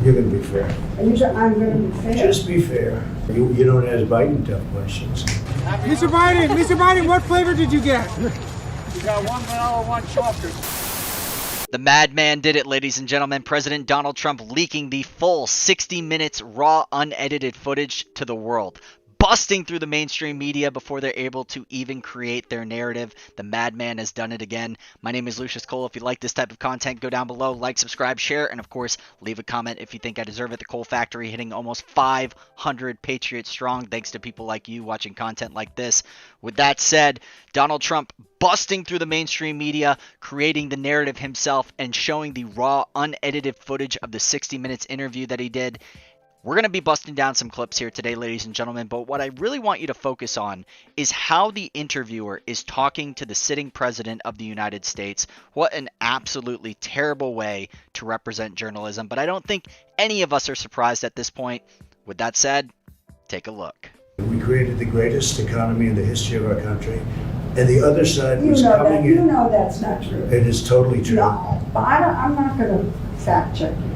You're going to be fair. I'm going to be fair. Just be fair. You don't ask Biden tough questions. Mr. Biden, what flavor did you get? You got one vanilla, one chocolate. The madman did it, ladies and gentlemen. President Donald Trump leaking the full 60 minutes raw, unedited footage to the world. Busting through the mainstream media before they're able to even create their narrative. The madman has done it again. My name is Lucius Cole. If you like this type of content, go down below, like, subscribe, share, and of course, leave a comment if you think I deserve it. The Cole Factory hitting almost 500 Patriots strong, thanks to people like you watching content like this. With that said, Donald Trump busting through the mainstream media, creating the narrative himself, and showing the raw, unedited footage of the 60 minutes interview that he did. We're going to be busting down some clips here today, ladies and gentlemen, but what I really want you to focus on is how the interviewer is talking to the sitting president of the United States. What an absolutely terrible way to represent journalism, but I don't think any of us are surprised at this point. With that said, take a look. We created the greatest economy in the history of our country, and the other side You was know coming that. in. You know that's not true. It is totally true. No, but I'm not going to fact check you.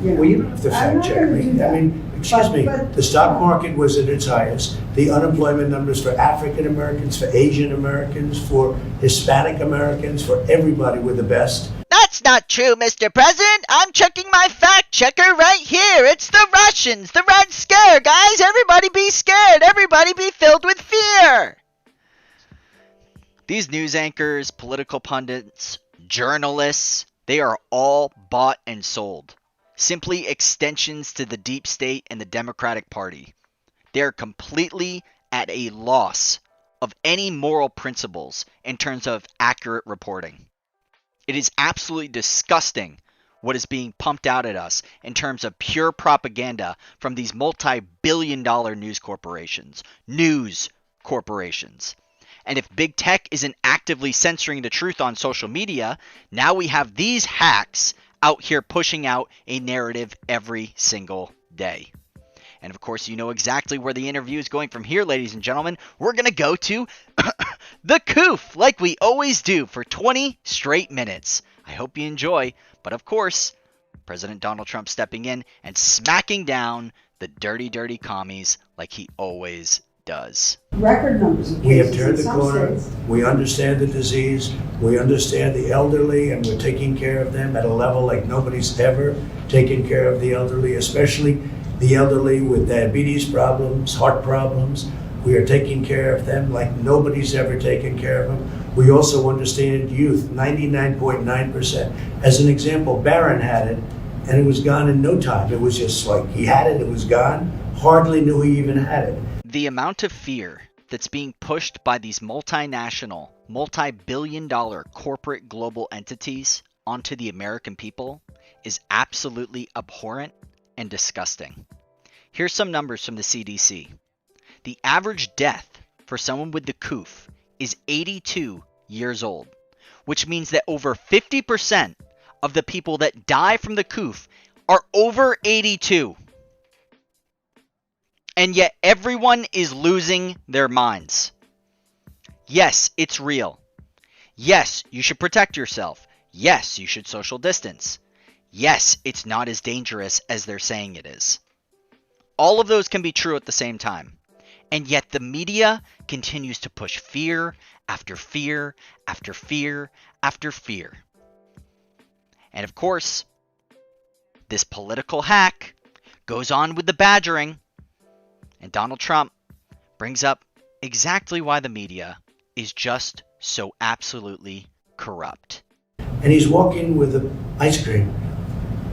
Well, you don't have to I'm fact not check gonna me. do that. I mean, excuse me, the stock market was at its highest. The unemployment numbers for African Americans, for Asian Americans, for Hispanic Americans, for everybody were the best. That's not true, Mr. President. I'm checking my fact checker right here. It's the Russians, the Red Scare, guys. Everybody be scared. Everybody be filled with fear. These news anchors, political pundits, journalists, they are all bought and sold. Simply extensions to the deep state and the Democratic Party. They are completely at a loss of any moral principles in terms of accurate reporting. It is absolutely disgusting what is being pumped out at us in terms of pure propaganda from these multi-billion-dollar news corporations. And if big tech isn't actively censoring the truth on social media, now we have these hacks out here pushing out a narrative every single day. And of course, you know exactly where the interview is going from here, ladies and gentlemen. We're going to go to the COOF, like we always do, for 20 straight minutes. I hope you enjoy. But of course, President Donald Trump stepping in and smacking down the dirty, dirty commies like he always does. Record numbers of We have cases turned in the some corner. states. We understand the disease. We understand the elderly, and we're taking care of them at a level like nobody's ever taken care of the elderly, especially the elderly with diabetes problems, heart problems. We are taking care of them like nobody's ever taken care of them. We also understand youth, 99.9%. As an example, Barron had it, and it was gone in no time. It was just like he had it, it was gone. Hardly knew he even had it. The amount of fear that's being pushed by these multinational, multi-billion-dollar corporate global entities onto the American people is absolutely abhorrent and disgusting. Here's some numbers from the CDC. The average death for someone with the COOF is 82 years old, which means that over 50% of the people that die from the COOF are over 82. And yet everyone is losing their minds. Yes, it's real. Yes, you should protect yourself. Yes, you should social distance. Yes, it's not as dangerous as they're saying it is. All of those can be true at the same time. And yet the media continues to push fear after fear after fear after fear. And of course, this political hack goes on with the badgering. And Donald Trump brings up exactly why the media is just so absolutely corrupt. And he's walking with ice cream.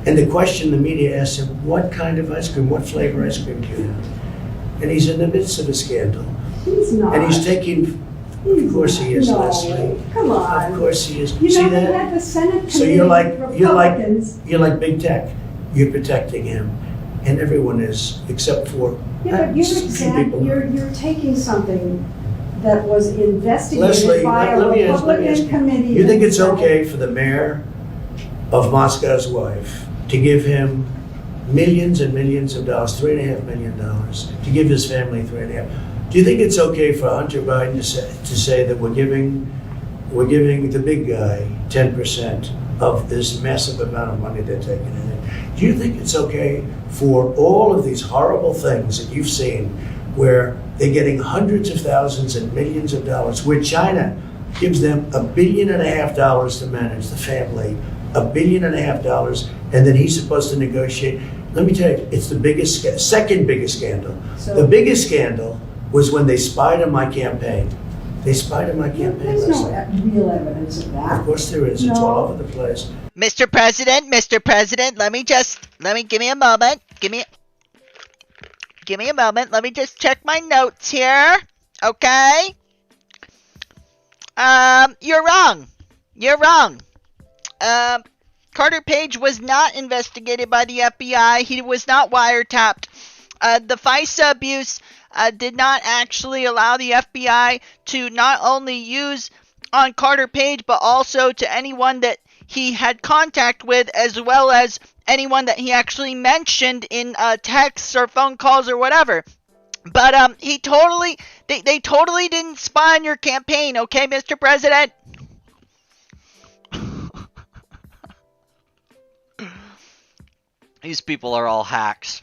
And the question the media asks him, what kind of ice cream, what flavor ice cream do you have? And he's in the midst of a scandal. He's not. And he's taking, of course he is, No, Lesley. come on. Of course he is. You See know, they that? had the Senate committee So you're like big tech. You're protecting him. And everyone is, except for Yeah, but you're taking something that was investigated Leslie, by a let me ask Republican you. committee. You think it's okay for the mayor of Moscow's wife to give him millions and millions of dollars, $3.5 million, to give his family $3.5? Do you think it's okay for Hunter Biden to say that we're giving the big guy 10% of this massive amount of money they're taking in? Do you think it's okay for all of these horrible things that you've seen where they're getting hundreds of thousands and millions of dollars, where China gives them $1.5 billion to manage the family, $1.5 billion, and then he's supposed to negotiate? Let me tell you, it's the second biggest scandal. So- The biggest scandal was when they spied on my campaign. They spied on my campaign. There's no Leslie. real evidence of that. Of course there is. It's No. all over the place. Mr. President, let me give me a moment. Give me a moment. Let me just check my notes here. Okay? You're wrong. Carter Page was not investigated by the FBI. He was not wiretapped. The FISA abuse did not actually allow the FBI to not only use on Carter Page, but also to anyone that he had contact with, as well as anyone that he actually mentioned in texts or phone calls or whatever. But they totally didn't spy on your campaign, okay, Mr. President? These people are all hacks.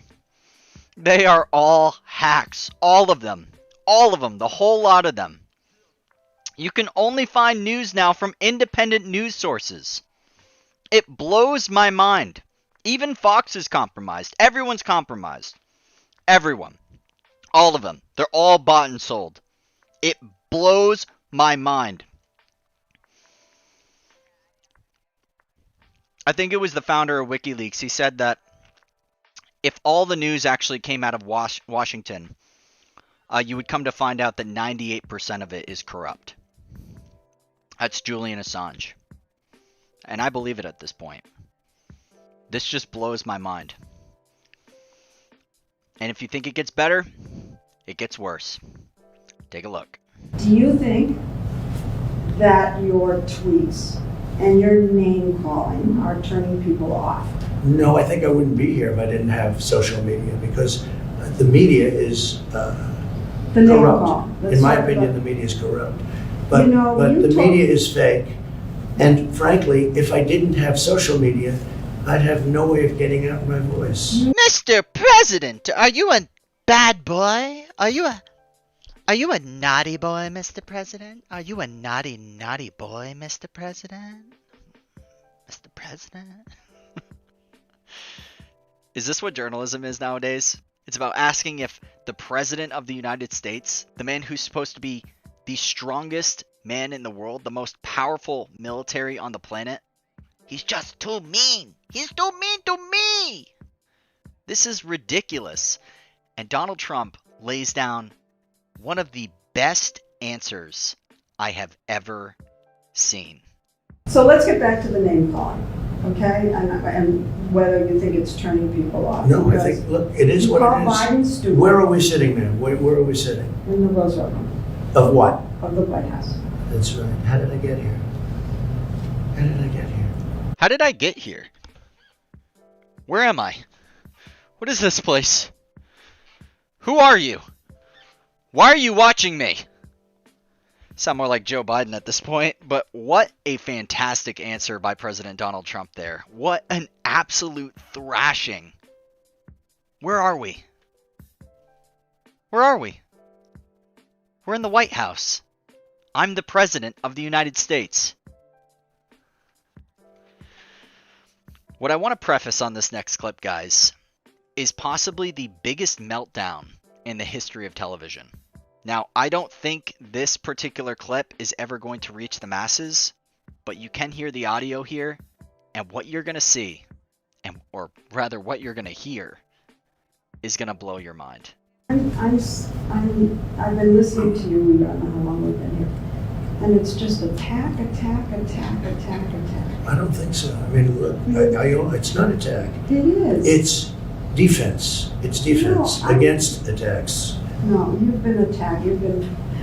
They are all hacks. All of them. All of them. The whole lot of them. You can only find news now from independent news sources. It blows my mind. Even Fox is compromised. Everyone's compromised. Everyone. All of them. They're all bought and sold. It blows my mind. I think it was the founder of WikiLeaks. He said that if all the news actually came out of Washington, you would come to find out that 98% of it is corrupt. That's Julian Assange. And I believe it at this point. This just blows my mind. And if you think it gets better, it gets worse. Take a look. Do you think that your tweets and your name calling are turning people off? No, I think I wouldn't be here if I didn't have social media, because the media is The name corrupt. call. Let's In my talk opinion, about- the media is corrupt. But, You know, but you the told- media is fake. And frankly, if I didn't have social media, I'd have no way of getting out my voice. Mr. President, are you a bad boy? Are you a naughty boy, Mr. President? Are you a naughty boy, Mr. President? Mr. President? Is this what journalism is nowadays? It's about asking if the President of the United States, the man who's supposed to be the strongest man in the world, the most powerful military on the planet, he's just too mean. He's too mean to me. This is ridiculous. And Donald Trump lays down one of the best answers I have ever seen. So let's get back to the name calling, okay? And whether you think it's turning people off. No, I Because think, look, it is you what call it is. Biden stupid Where are we sitting now? Where are we sitting? in the Roosevelt Room Of what? of the White House. That's right. How did I get here? How did I get here? How did I get here? Where am I? What is this place? Who are you? Why are you watching me? Sound more like Joe Biden at this point, but what a fantastic answer by President Donald Trump there. What an absolute thrashing. Where are we? Where are we? We're in the White House. I'm the President of the United States. What I want to preface on this next clip, guys, is possibly the biggest meltdown in the history of television. Now, I don't think this particular clip is ever going to reach the masses, but you can hear the audio here, and what you're going to see, or rather what you're going to hear, is going to blow your mind. I've been listening to you, we don't know how long we've been here, and it's just attack. I don't think so. I mean, look, it's not attack. It is. It's defense. It's defense No, against attacks. No, you've been attacked,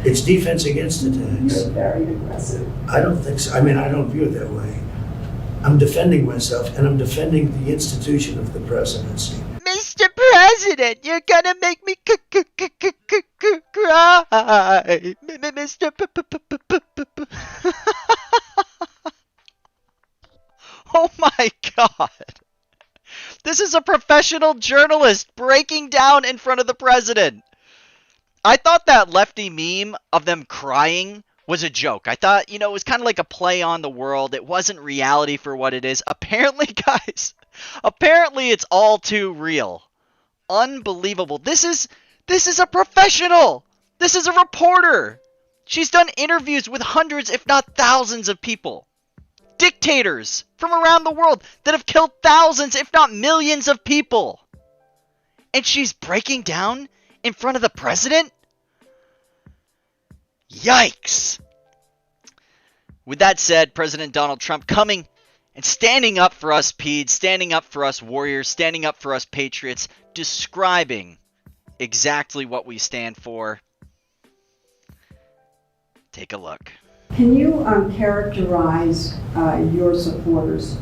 It's defense against attacks. you're very aggressive. I don't think so. I mean, I don't view it that way. I'm defending myself, and I'm defending the institution of the presidency. Mr. President, you're gonna make me cry. Mr. Oh my God. This is a professional journalist breaking down in front of the president. I thought that lefty meme of them crying was a joke. I thought, it was kind of like a play on the world. It wasn't reality for what it is. Apparently, guys, it's all too real. Unbelievable. This is a professional. This is a reporter. She's done interviews with hundreds, if not thousands of people. Dictators from around the world that have killed thousands, if not millions of people. And she's breaking down in front of the president? Yikes. With that said, President Donald Trump coming and standing up for us Peds, standing up for us warriors, standing up for us patriots, describing exactly what we stand for. Take a look. Can you characterize your supporters?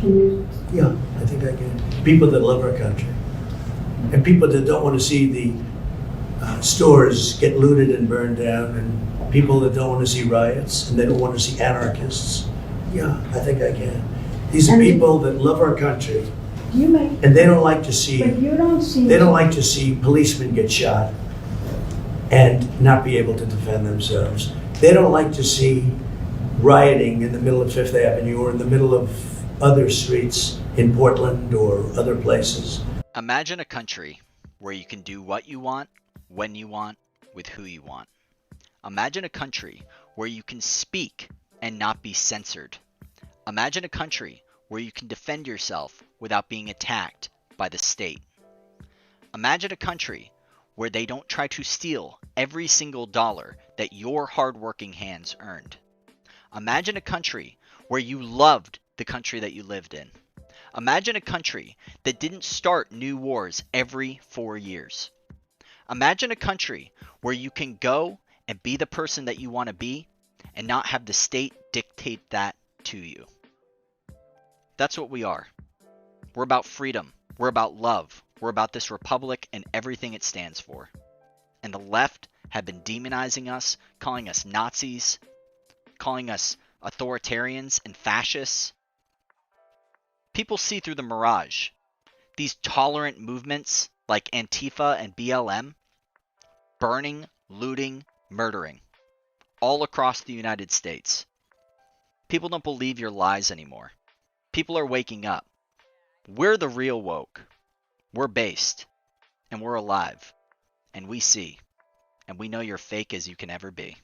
Can you? Yeah, I think I can. People that love our country. And people that don't want to see the stores get looted and burned down, and people that don't want to see riots, and they don't want to see anarchists. Yeah, I think I can. These are people that love our country, Do you make? and they don't like to see. But you don't see. They don't like to see policemen get shot and not be able to defend themselves. They don't like to see rioting in the middle of Fifth Avenue or in the middle of other streets in Portland or other places. Imagine a country where you can do what you want, when you want, with who you want. Imagine a country where you can speak and not be censored. Imagine a country where you can defend yourself without being attacked by the state. Imagine a country where they don't try to steal every single dollar that your hardworking hands earned. Imagine a country where you loved the country that you lived in. Imagine a country that didn't start new wars every 4 years. Imagine a country where you can go and be the person that you want to be and not have the state dictate that to you. That's what we are. We're about freedom. We're about love. We're about this republic and everything it stands for. And the left have been demonizing us, calling us Nazis, calling us authoritarians and fascists. People see through the mirage. These tolerant movements like Antifa and BLM, burning, looting, murdering, all across the United States. People don't believe your lies anymore. People are waking up. We're the real woke. We're based, and we're alive, and we see, and we know you're fake as you can ever be.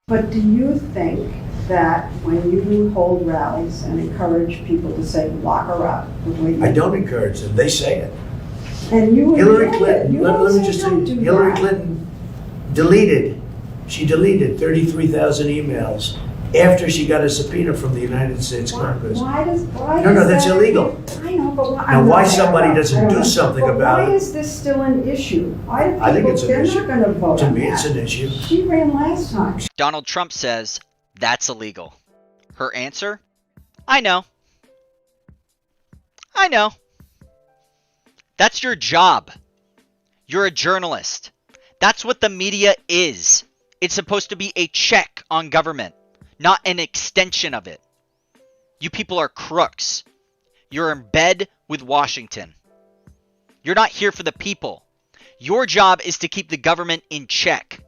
But do you think that when you hold rallies and encourage people to say, lock her up, the way you I don't encourage them. They say it. And you Hillary enjoy it. Clinton, You let don't me say just say, don't do Hillary that. Clinton deleted 33,000 emails after she got a subpoena from the United States Congress. Why No, is that's that- illegal. I know, but why? Now, why somebody doesn't do something about Why it? is this still an issue? Why do I think people, it's an they're issue. not gonna vote To on me, that. it's an issue. She ran last time. Donald Trump says that's illegal. Her answer? I know. I know. That's your job. You're a journalist. That's what the media is. It's supposed to be a check on government, not an extension of it. You people are crooks. You're in bed with Washington. You're not here for the people. Your job is to keep the government in check.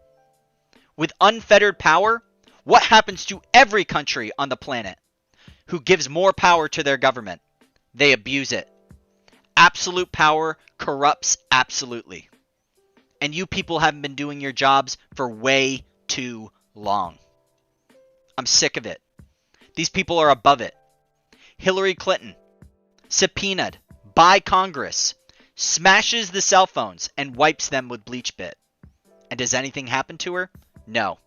With unfettered power, what happens to every country on the planet who gives more power to their government? They abuse it. Absolute power corrupts absolutely. And you people haven't been doing your jobs for way too long. I'm sick of it. These people are above it. Hillary Clinton, subpoenaed by Congress, smashes the cell phones and wipes them with bleach bit. And does anything happen to her? No.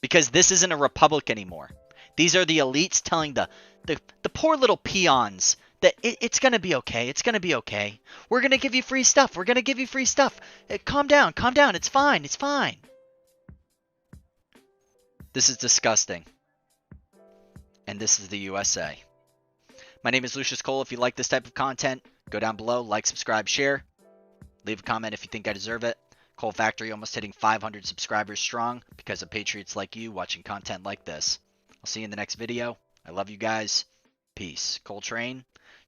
Because this isn't a republic anymore. These are the elites telling the poor little peons that it's going to be okay. It's going to be okay. We're going to give you free stuff. We're going to give you free stuff. Calm down. Calm down. It's fine. It's fine. This is disgusting. And this is the USA. My name is Lucius Cole. If you like this type of content, go down below, like, subscribe, share. Leave a comment if you think I deserve it. Cole Factory almost hitting 500 subscribers strong because of patriots like you watching content like this. I'll see you in the next video. I love you guys. Peace. Cole Train,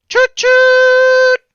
Choo choo!